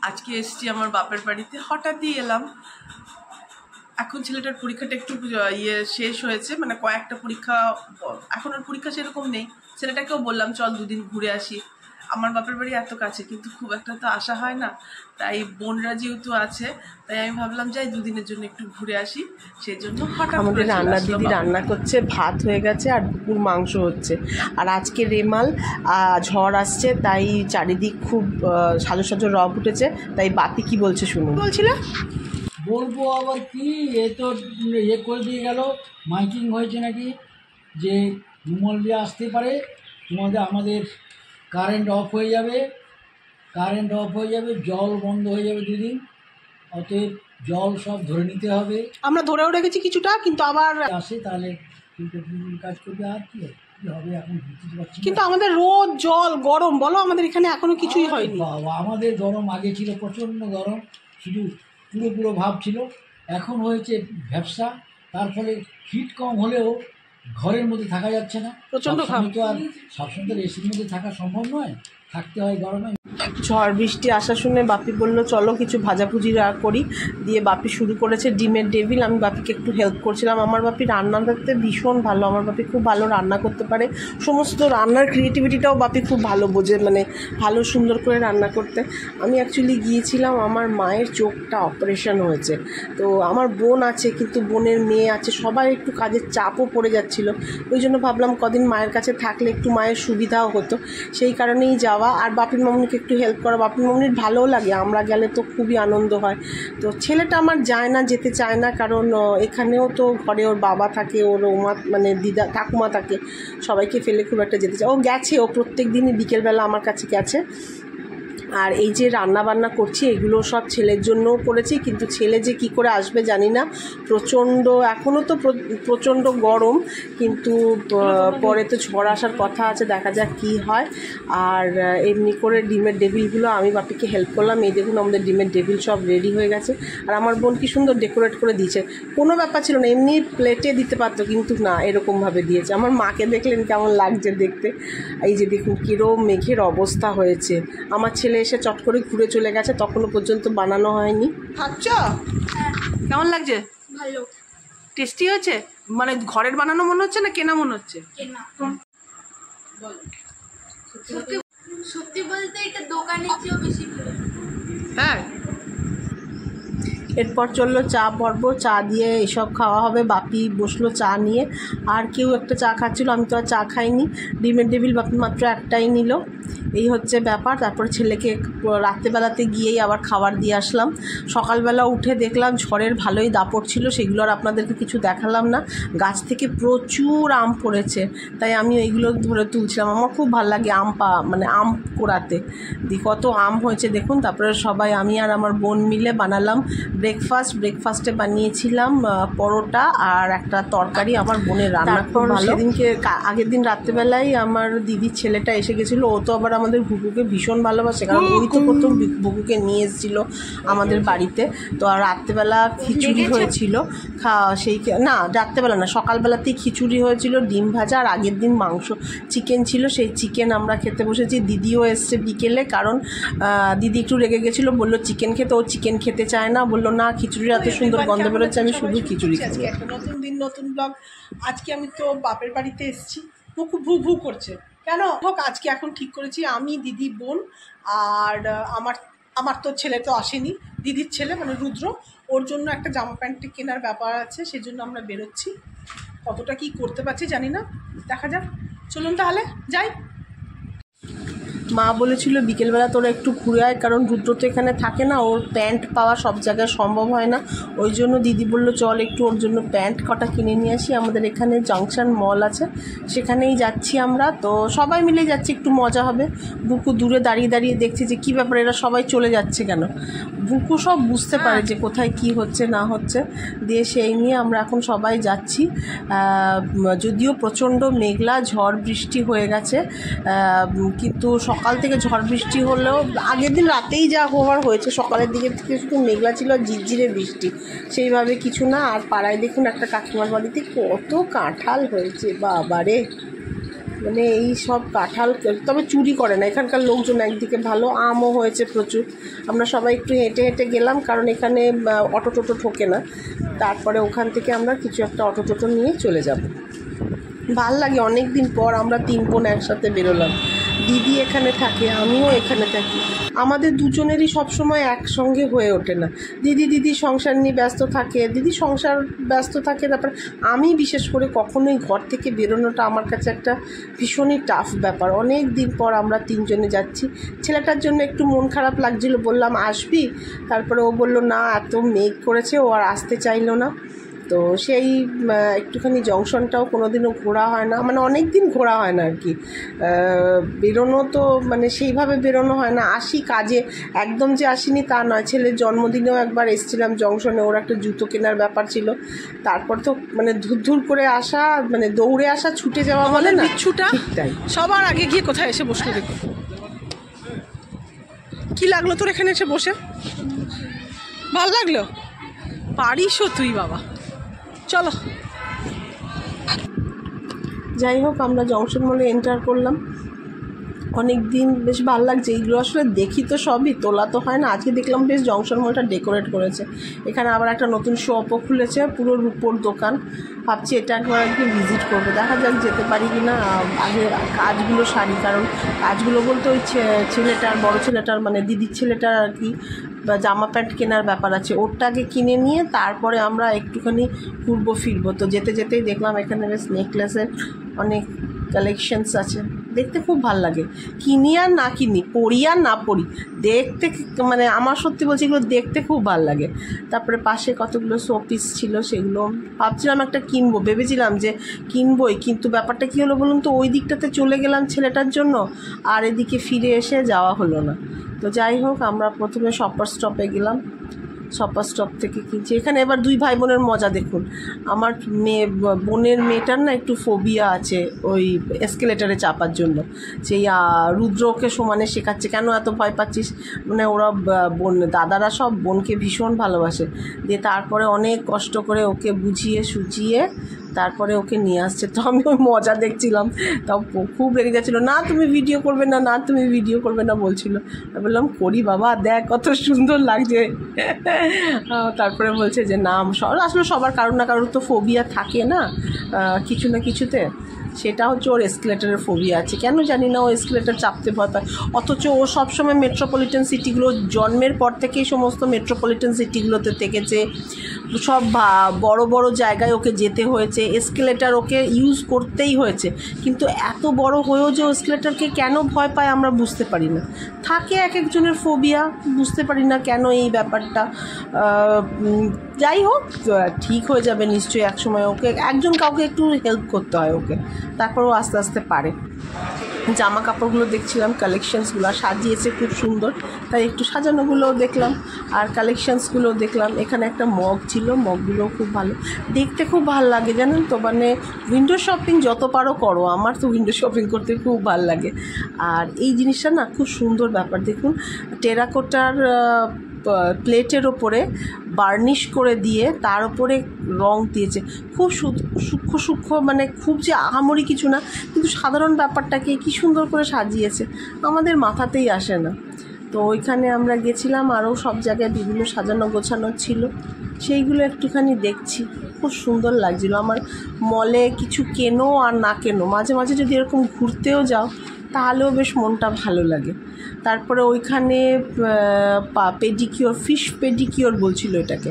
আজকে এসছি আমার বাপের বাড়িতে, হঠাৎই এলাম। এখন ছেলেটার পরীক্ষাটা একটু শেষ হয়েছে, মানে কয়েকটা পরীক্ষা, এখন আর পরীক্ষা সেরকম নেই। ছেলেটাকেও বললাম চল দুদিন ঘুরে আসি। আমার বাপের বাড়ি এত কাছে, কিন্তু খুব একটা তো আসা হয় না, তাই বোনরা যেহেতু আছে তাই আমি ভাবলাম যাই দুদিনের জন্য একটু ঘুরে আসি। সেই জন্য হঠাৎ আমাদের রান্নার দিদি রান্না করছে, ভাত হয়ে গেছে আর দুপুর মাংস হচ্ছে। আর আজকে রেমাল ঝড় আসছে, তাই চারিদিক খুব সাজো সাজো রব উঠেছে। তাই বাপি কি বলছে শুনুন। বলছিল বলবো আবার কি, এ তো করে দিয়ে গেল, মাইকিং হয়েছে নাকি যে বিমল দিয়ে আসতে পারে, আমাদের কারেন্ট অফ হয়ে যাবে, জল বন্ধ হয়ে যাবে দুদিন, অতএব জল সব ধরে নিতে হবে। আমরা ধরেও রেখেছি কিছুটা, কিন্তু আবার আসে তাহলে কাজ করবে। আর কি হবে এখন বুঝতে পারছি, কিন্তু আমাদের রোদ জল গরম বলো, আমাদের এখানে এখনো কিছুই হয়নি। আমাদের গরম আগে ছিল প্রচণ্ড গরম, শুধু পুরো ভাব ছিল, এখন হয়েছে ভ্যাপসা। তার ফলে হিট কম হলেও ঘরের মধ্যে থাকা যাচ্ছে না, প্রচণ্ড ঘাম। তো আর সবসময় তো এসির মধ্যে থাকা সম্ভব নয়, থাকতে হয় গরমে। ঝড় বৃষ্টি আসা শুনে বাপি বললো চলো কিছু ভাজাভুজি করি। দিয়ে বাপি শুরু করেছে ডিমের ডেভিল। আমি বাপিকে একটু হেল্প করছিলাম। আমার বাপি রান্না করতে ভীষণ ভালো, আমার বাপি খুব ভালো রান্না করতে পারে, সমস্ত রান্নার ক্রিয়েটিভিটিটাও বাপি খুব ভালো বোঝে, মানে ভালো সুন্দর করে রান্না করতে। আমি অ্যাকচুয়ালি গিয়েছিলাম, আমার মায়ের চোখটা অপারেশন হয়েছে, তো আমার বোন আছে, কিন্তু বোনের মেয়ে আছে, সবাই একটু কাজের চাপও পড়ে যাচ্ছিল। ওই জন্য ভাবলাম কদিন মায়ের কাছে থাকলে একটু মায়ের সুবিধাও হতো, সেই কারণেই যাওয়া। আর বাপির মামনিকে একটু হেল্প করা, বাপির মামনির ভালোও লাগে, আমরা গেলে তো খুবই আনন্দ হয়। তো ছেলেটা আমার যায় না, যেতে চায় না, কারণ এখানেও তো ঘরে ওর বাবা থাকে, ওর মানে দিদা ঠাকুমা থাকে, সবাইকে ফেলে খুব একটা যেতে চায়। ও গেছে, ও প্রত্যেক দিনই বিকেলবেলা আমার কাছে গেছে। আর এই যে রান্না বান্না করছি এগুলো সব ছেলের জন্যও করেছি, কিন্তু ছেলে যে কি করে আসবে জানি না, প্রচণ্ড এখনও তো প্রচণ্ড গরম, কিন্তু পরে তো ঝড় আসার কথা আছে, দেখা যাক কি হয়। আর এমনি করে ডিমের ডেভিলগুলো আমি বাপিকে হেল্প করলাম। এই দেখুন আমাদের ডিমের ডেভিল সব রেডি হয়ে গেছে। আর আমার বোন কি সুন্দর ডেকোরেট করে দিয়েছে, কোনো ব্যাপার ছিল না, এমনি প্লেটে দিতে পারতো, কিন্তু না, এরকমভাবে দিয়েছে। আমার মাকে দেখলেন কেমন লাগছে দেখতে। এই যে দেখুন কিরম মেঘের অবস্থা হয়েছে। আমার ছেলে এসে চট করে ঘুরে চলে গেছে, তখনও পর্যন্ত বানানো হয়নি। খাচ্ছ? কেমন লাগছে? ভালো, টেস্টি হয়েছে? মানে ঘরের বানানো মনে হচ্ছে না কেনা মনে হচ্ছে? সত্যি বলতে এটা দোকানের চেয়েও বেশি ভালো। হ্যাঁ। এরপর চললো চা পর্ব, চা দিয়ে এসব খাওয়া হবে। বাপি বসলো চা নিয়ে, আর কেউ একটা চা খাচ্ছিলো, আমি তো আর চা খাইনি। ডিমের ডেভিল বাপি মাত্র একটাই নিল, এই হচ্ছে ব্যাপার। তারপরে ছেলেকে রাত্রেবেলাতে গিয়েই আবার খাবার দিয়ে আসলাম। সকালবেলা উঠে দেখলাম ঝড়ের ভালোই দাপট ছিল, সেগুলো আর আপনাদেরকে কিছু দেখালাম না। গাছ থেকে প্রচুর আম পড়েছে, তাই আমি ওইগুলো ধরে তুলছিলাম। আমার খুব ভালো লাগে মানে আম কোড়াতে। কত আম হয়েছে দেখুন। তারপরে সবাই, আমি আর আমার বোন মিলে বানালাম ব্রেকফাস্টে বানিয়েছিলাম পরোটা আর একটা তরকারি। আমার বোনের রান্না খুব ভালো। সেদিনকে আগের দিন রাত্রেবেলায় আমার দিদির ছেলেটা এসে গেছিলো, ও তো আবার আমাদের ভুকুকে ভীষণ ভালোবাসে, কারণ ওই তো প্রথম ভুকুকে নিয়ে এসেছিলো আমাদের বাড়িতে। তো আর রাত্রেবেলা খিচুড়ি হয়েছিল, না রাত্রেবেলা না, সকালবেলাতেই খিচুড়ি হয়েছিল, ডিম ভাজা, আর আগের দিন মাংস চিকেন ছিল, সেই চিকেন আমরা খেতে বসেছি। দিদিও এসছে বিকেলে, কারণ দিদি একটু রেগে গেছিলো, বললো চিকেন খেতে, ও চিকেন খেতে চায় না, বললো না খিচুড়ির এত সুন্দর গন্ধ বেরোচ্ছে, আমি শুধু খিচুড়ি খাচ্ছি। একটা নতুন দিন নতুন ব্লগ। আজকে আমি তো বাপের বাড়িতে এসেছি, খুব ভু ভু করছে কেন হোক। আজকে এখন ঠিক করেছি আমি, দিদি, বোন আর আমার তো ছেলে তো আসেনি, দিদির ছেলে মানে রুদ্র, ওর জন্য একটা জামা প্যান্ট কেনার ব্যাপার আছে, সেজন্য আমরা বেরোচ্ছি। কতটা কি করতে পারছি জানি না, দেখা যাক। চলুন তাহলে যাই। মা বলেছিল বিকেলবেলা তোরা একটু ঘুরে আয়, কারণ রুদ্র তো এখানে থাকে না, ওর প্যান্ট পাওয়া সব জায়গায় সম্ভব হয় না। ওই জন্য দিদি বললো চল একটু ওর জন্য প্যান্ট কটা কিনে নিয়ে আসি। আমাদের এখানে জাংশন মল আছে, সেখানেই যাচ্ছি আমরা। তো সবাই মিলে যাচ্ছি, একটু মজা হবে। বুকু দূরে দাঁড়িয়ে দাঁড়িয়ে দেখছে যে কী ব্যাপার, এরা সবাই চলে যাচ্ছে কেন। বুকু সব বুঝতে পারে যে কোথায় কি হচ্ছে না হচ্ছে, দিয়ে সেই নিয়ে আমরা এখন সবাই যাচ্ছি। যদিও প্রচণ্ড মেঘলা ঝড় বৃষ্টি হয়ে গেছে, কিন্তু সকাল থেকে ঝড় বৃষ্টি হলেও আগের দিন রাতেই যা হওয়ার হয়েছে, সকালের দিকে থেকে শুধু মেঘলা ছিল, ঝিরঝিরে বৃষ্টি, সেইভাবে কিছু না। আর পাড়ায় দেখুন একটা কাকিমার বাড়িতে কত কাঁঠাল হয়েছে, বাবারে। মানে এই সব কাঁঠাল, তবে চুরি করে না এখানকার লোকজন, একদিকে ভালো, আমও হয়েছে প্রচুর। আমরা সবাই একটু হেঁটে হেঁটে গেলাম, কারণ এখানে অটো টোটো ঠোকে না। তারপরে ওখান থেকে আমরা কিছু একটা অটো টোটো নিয়ে চলে যাব। ভাল লাগে, অনেক দিন পর আমরা 3 বোন একসাথে বেরোলাম। দিদি এখানে থাকে, আমিও এখানে থাকি। আমাদের দুজনেরই সবসময় একসঙ্গে হয়ে ওঠে না। দিদি সংসার নিয়ে ব্যস্ত থাকে, দিদি সংসার ব্যস্ত থাকে, তারপর আমি বিশেষ করে কখনোই ঘর থেকে বেরোনোটা আমার কাছে একটা ভীষণই টাফ ব্যাপার। অনেক দিন পর আমরা 3 জনে যাচ্ছি। ছেলেটার জন্য একটু মন খারাপ লাগছিল, বললাম আসবি, তারপরে ও বলল না, এত মেঘ করেছে, ও আর আসতে চাইলো না। তো সেই একটুখানি জংশনটাও কোনোদিনও ঘোরা হয় না, মানে অনেক দিন ঘোরা হয় না আর কি। বেরোনো তো মানে সেইভাবে বেরোনো হয় না, আসি কাজে, একদম যে আসিনি তা নয়। ছেলের জন্মদিনেও একবার এসেছিলাম জংশনে, ওর একটা জুতো কেনার ব্যাপার ছিল। তারপর তো মানে ধুর করে আসা, মানে দৌড়ে আসা, ছুটে যাওয়া বলে না, বিচ্ছুটা ঠিক তাই। সবার আগে গিয়ে কোথায় এসে বসলো দেখো। কি লাগলো তোর এখানে এসে বসে? ভাল লাগলো? পারিসও তুই বাবা, চলো। যাই হোক, আমরা জংশন মলে এন্টার করলাম। অনেক দিন বেশ ভালো লাগছে। এইগুলো আসলে দেখি তো সবই, তোলা তো হয় না। আজকে দেখলাম বেশ জংশন মলটা ডেকোরেট করেছে। এখানে আবার একটা নতুন শপও খুলেছে, পুরো রূপোর দোকান। ভাবছি এটা একবার একদিন ভিজিট করবো, দেখা যাক যেতে পারি কি না। আগে কাজগুলো সারি, কারণ কাজগুলো বলতে ওই ছেলেটার, বড় ছেলেটার মানে দিদির ছেলেটার আর কি জামা প্যান্ট কেনার ব্যাপার আছে, ওরটা আগে কিনে নিয়ে তারপরে আমরা একটুখানি ঘুরবো ফিরবো। তো যেতে যেতেই দেখলাম এখানে বেশ নেকলেসের অনেক কালেকশনস আছে, দেখতে খুব ভাল লাগে। কিনি আর না কিনি, পরি আর না পরি, দেখতে মানে আমার সত্যি বলছি এগুলো দেখতে খুব ভাল লাগে। তারপরে পাশে কতগুলো শোপিস ছিল, সেগুলো ভাবছিলাম একটা কিনবো, ভেবেছিলাম যে কিনবই, কিন্তু ব্যাপারটা কী হলো বলুন তো, ওই দিকটাতে চলে গেলাম ছেলেটার জন্য, আর এদিকে ফিরে এসে যাওয়া হলো না। তো যাই হোক, আমরা প্রথমে শপার স্টপে গেলাম, শপার স্টপ থেকে কিনছি। এখানে এবার 2 ভাই বোনের মজা দেখুন। আমার বোনের মেয়েটার না একটু ফোবিয়া আছে ওই এসকেলেটারে চাপার জন্য। সেই রুদ্রকে সমানে শেখাচ্ছে, কেন এত ভয় পাচ্ছিস, মানে ওরা দাদারা সব বোনকে ভীষণ ভালোবাসে। দিয়ে তারপরে অনেক কষ্ট করে ওকে বুঝিয়ে সুঝিয়ে তারপরে ওকে নিয়ে আসছে। তো আমি ওই মজা দেখছিলাম, তাও খুব রেগে যাচ্ছিলো, না তুমি ভিডিও করবে না, না তুমি ভিডিও করবে না বলছিল। আমি বললাম করি বাবা, দেখ কত সুন্দর লাগছে। তারপরে বলছে যে না, আসলে সবার কারোর না কারোর তো ফোবিয়া থাকে না কিছু না কিছুতে। সেটা হচ্ছে ওর এসকেলেটারের ফোবিয়া আছে, কেন জানি না ও এসকেলেটার চাপতে ভয় পায়। অথচ ও সবসময় মেট্রোপলিটন সিটিগুলো, জন্মের পর থেকেই সমস্ত মেট্রোপলিটন সিটিগুলোতে থেকেছে, সব বড় বড় জায়গায় ওকে যেতে হয়েছে, এসকেলেটার ওকে ইউজ করতেই হয়েছে। কিন্তু এত বড় হয়েও যে এসকেলেটারকে কেন ভয় পায় আমরা বুঝতে পারি না। থাকে এক একজনের ফোবিয়া, বুঝতে পারি না কেন এই ব্যাপারটা। যাই হোক, ঠিক হয়ে যাবে নিশ্চয়ই একসময়। ওকে কাউকে একটু হেল্প করতে হয় ওকে, তারপরও আস্তে আস্তে পারে। জামা কাপড়গুলো দেখছিলাম, কালেকশানসগুলো সাজিয়েছে খুব সুন্দর, তাই একটু সাজানোগুলোও দেখলাম আর কালেকশানসগুলোও দেখলাম। এখানে একটা মগ ছিল, মগগুলোও খুব ভালো, দেখতে খুব ভালো লাগে জানেন তো। মানে উইন্ডো শপিং যত পারো করো, আমার তো উইন্ডো শপিং করতে খুব ভালো লাগে। আর এই জিনিসটা না খুব সুন্দর ব্যাপার, দেখুন টেরাকোটার প্লেটের ওপরে বার্নিশ করে দিয়ে তার উপরে রং দিয়েছে, খুব সূক্ষ্ম, মানে খুব যে আহামরি কিছু না, কিন্তু সাধারণ ব্যাপারটাকে কি সুন্দর করে সাজিয়েছে, আমাদের মাথাতেই আসে না। তো ওইখানে আমরা গেছিলাম, আরও সব জায়গায় বিভিন্ন সাজানো গোছানো ছিল, সেইগুলো একটুখানি দেখছি, খুব সুন্দর লাগছিলো। আমার মলে কিছু কেনো আর না কেনো, মাঝে মাঝে যদি এরকম ঘুরতেও যাও তাহলেও বেশ মনটা ভালো লাগে। তারপরে ওইখানে পেডিকিওর, ফিশ পেডিকিওর বলছিল এটাকে,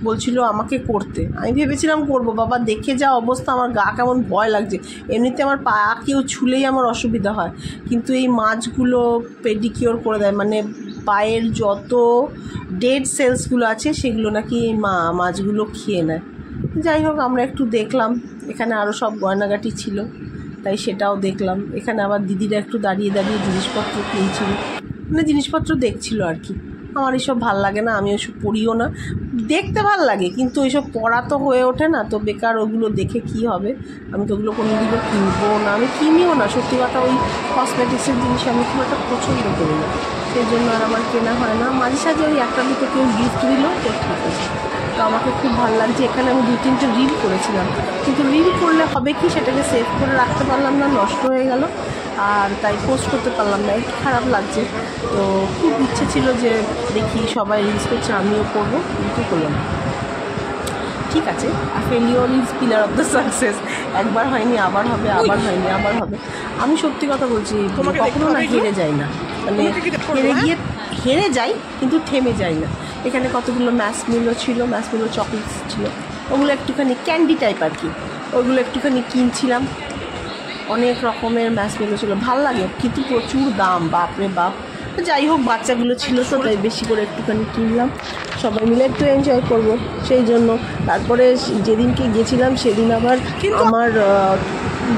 বলছিল আমাকে করতে। আমি ভেবেছিলাম করব, বাবা দেখে যা অবস্থা, আমার গা কেমন ভয় লাগছে। এমনিতে আমার পা কেউ ছুলেই আমার অসুবিধা হয়, কিন্তু এই মাছগুলো পেডিকিওর করে দেয়, মানে পায়ের যত ডেড সেলসগুলো আছে সেগুলো নাকি এই মাছগুলো খেয়ে নেয়। যাই হোক, আমরা একটু দেখলাম, এখানে আরও সব গয়নাগাটি ছিল, তাই সেটাও দেখলাম। এখানে আবার দিদিরা একটু দাঁড়িয়ে দাঁড়িয়ে জিনিসপত্র কিনছিল, মানে জিনিসপত্র দেখছিল আর কি। আমার এইসব ভাল লাগে না, আমি ওইসব পড়িও না, দেখতে ভাল লাগে কিন্তু এইসব পড়া তো হয়ে ওঠে না, তো বেকার ওগুলো দেখে কি হবে। আমি তো ওগুলো কোনো দিনও কিনবো না, আমি কিনিও না সত্যি কথা। ওই কসমেটিক্সের জিনিস আমি খুব একটা পছন্দ করি না, সেই জন্য আর আমার কেনা হয় না। মাঝে সাঝে ওই একটা দুটো কেউ গিফট দিল তো ঠিক আছে। তো আমাকে খুব ভালো লাগছে। এখানে আমি 2-3টে রিল করেছিলাম, কিন্তু রিল করলে হবে কি সেটাকে সেভ করে রাখতে পারলাম না, নষ্ট হয়ে গেল, আর তাই পোস্ট করতে পারলাম না, একটু খারাপ লাগছে। তো খুব ইচ্ছে ছিল যে দেখি সবাই রিলস করছে আমিও করবো, কিন্তু করলাম না। ঠিক আছে, failure is pillar of the success. একবার হয়নি আবার হবে, আবার হয়নি আবার হবে। আমি সত্যি কথা বলছি, কখনো না হেরে যাই না, মানে হেরে যাই কিন্তু থেমে যাই না। এখানে কতগুলো ম্যাশমেলো ছিল, ম্যাশমেলো চকলেটস ছিল, ওগুলো একটুখানি ক্যান্ডি টাইপ আর কি, ওগুলো একটুখানি কিনছিলাম। অনেক রকমের ম্যাশমেলো ছিল, ভালো লাগে, কিন্তু প্রচুর দাম, বাপরে বাপ। যাই হোক, বাচ্চাগুলো ছিল তো তাই বেশি করে একটুখানি কিনলাম, সবাই মিলে একটু এনজয় করব সেই জন্য। তারপরে যেদিনকে গেছিলাম সেদিন আবার আমার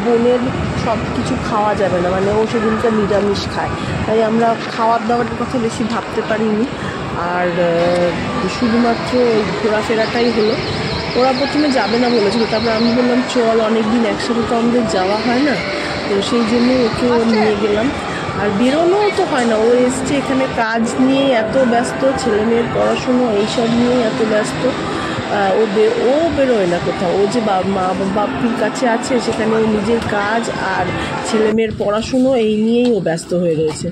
বোনের সব কিছু খাওয়া যাবে না, মানে ও সেদিনকে নিরামিষ খায়, তাই আমরা খাওয়ার দাওয়ার কথা বেশি ভাবতে পারিনি। আর শুধুমাত্র ওই ঘোরাফেরাটাই হলো। ওরা প্রথমে যাবে না বলেছিল, তারপরে আমি বললাম চল, অনেক দিন একসাথে তো আমাদের যাওয়া হয় না, তো সেই জন্য ওকে নিয়ে গেলাম। আর বেরোনোও তো হয় না, ও এসছে এখানে কাজ নিয়ে এত ব্যস্ত, ছেলে মেয়ের পড়াশুনো এইসব নিয়ে এত ব্যস্ত, ও বেরোয় না কোথাও। ও যে মা বাপির কাছে আছে, সেখানে ও নিজের কাজ আর ছেলে মেয়ের পড়াশুনো এই নিয়েই ও ব্যস্ত হয়ে রয়েছে।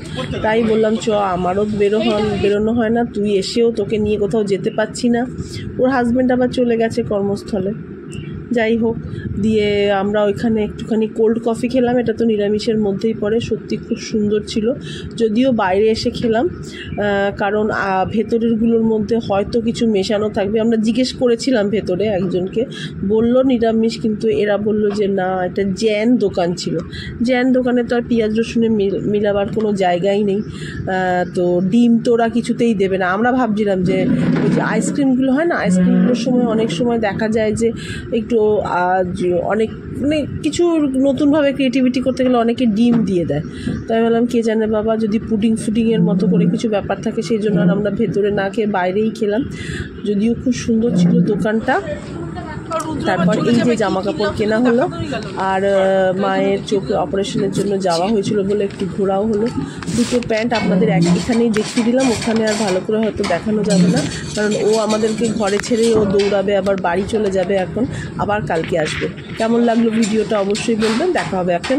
তাই বললাম চ, আমারও বেরোনো হয় না, তুই এসেও তোকে নিয়ে কোথাও যেতে পারছি না। ওর হাজব্যান্ড আবার চলে গেছে কর্মস্থলে। যাই হোক, দিয়ে আমরা ওইখানে একটুখানি কোল্ড কফি খেলাম, এটা তো নিরামিষের মধ্যেই পড়ে, সত্যি খুব সুন্দর ছিল। যদিও বাইরে এসে খেলাম, কারণ ভেতরেরগুলোর মধ্যে হয়তো কিছু মেশানো থাকবে। আমরা জিজ্ঞেস করেছিলাম ভেতরে একজনকে, বলল নিরামিষ, কিন্তু এরা বলল যে না, এটা জ্যান দোকান ছিল। জ্যান দোকানে তো আর পেঁয়াজ রসুনে মিলাবার কোনো জায়গাই নেই, তো ডিম তো ওরা কিছুতেই দেবে না। আমরা ভাবছিলাম যে ওই যে আইসক্রিমগুলো হয় না, আইসক্রিমগুলোর সময় অনেক সময় দেখা যায় যে একটু অনেক মানে কিছু নতুনভাবে ক্রিয়েটিভিটি করতে গেলে অনেকে ডিম দিয়ে দেয়। তাই বললাম কে জানে বাবা, যদি পুডিংয়ের মতো করে কিছু ব্যাপার থাকে, সেই জন্য আর আমরা ভেতরে না খেয়ে বাইরেই খেলাম। যদিও খুব সুন্দর ছিল দোকানটা। তারপর এই যে জামা কাপড় কেনা হলো, আর মায়ের চোখে অপারেশনের জন্য যাওয়া হয়েছিল বলে একটু ঘোরাও হলো। দুটো প্যান্ট আপনাদের এখানেই দেখিয়ে দিলাম, ওখানে আর ভালো করে হয়তো দেখানো যাবে না, কারণ ও আমাদেরকে ঘরে ছেড়েই ও দৌড়াবে, আবার বাড়ি চলে যাবে এখন, আবার কালকে আসবে। কেমন লাগলো ভিডিওটা অবশ্যই বলবেন, দেখা হবে একটা